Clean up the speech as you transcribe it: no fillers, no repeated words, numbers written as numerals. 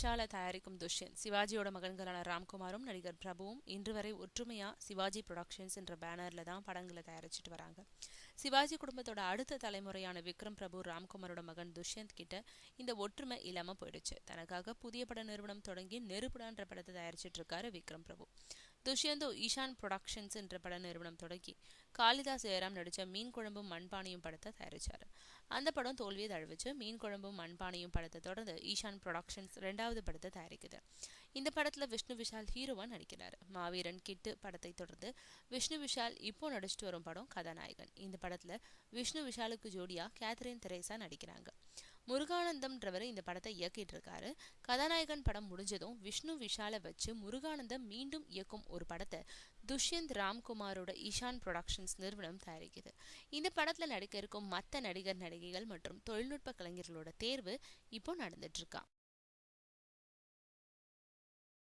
விஷால தயாரிக்கும் துஷ்யந்த் சிவாஜியோட மகன்களான ராம்குமாரும் நடிகர் பிரபுவும் இன்று வரை ஒற்றுமையா சிவாஜி புரொடக்ஷன்ஸ் என்ற பேனர்ல தான் படங்களை தயாரிச்சுட்டு வராங்க. சிவாஜி குடும்பத்தோட அடுத்த தலைமுறையான விக்ரம் பிரபு ராம்குமாரோட மகன் துஷ்யந்த் கிட்ட இந்த ஒற்றுமை இல்லாம போயிடுச்சு. தனக்காக புதிய பட நிறுவனம் தொடங்கி நெருப்புடான்ற படத்தை தயாரிச்சிட்டு இருக்காரு விக்ரம் பிரபு. துஷ்யந்தோ ஈஷான் புரொடக்ஷன்ஸ் என்ற பட நிறுவனம் தொடங்கி காளிதாஸ் ஜெயராம் நடிச்ச மீன் குழம்பும் மண்பானையும் படத்தை தயாரிச்சாரு. அந்த படம் தோல்வியை தழுவிச்சு. மீன் குழம்பும் மண்பானையும் படத்தை தொடர்ந்து ஈஷான் புரொடக்ஷன்ஸ் 2வது படத்தை தயாரிக்குது. இந்த படத்துல விஷ்ணு விஷால் ஹீரோவா நடிக்கிறார். மாவீரன் கிட்டு படத்தை தொடர்ந்து விஷ்ணு விஷால் இப்போ நடிச்சிட்டு வரும் படம் கதாநாயகன். இந்த படத்துல விஷ்ணு விஷாலுக்கு ஜோடியா கேத்ரின் தெரேசா நடிக்கிறாங்க. முருகானந்தம்ன்றவர் இந்த படத்தை இயக்கிட்டு இருக்காரு. கதாநாயகன் படம் முடிஞ்சதும் விஷ்ணு விஷாலை வச்சு முருகானந்தம் மீண்டும் இயக்கும் ஒரு படத்தை துஷ்யந்த் ராம்குமாரோட ஈஷான் புரொடக்ஷன்ஸ் நிறுவனம் தயாரிக்குது. இந்த படத்துல நடிக்க இருக்கும் மற்ற நடிகர் நடிகைகள் மற்றும் தொழில்நுட்ப கலைஞர்களோட தேர்வு இப்போ நடந்துட்டு இருக்கா.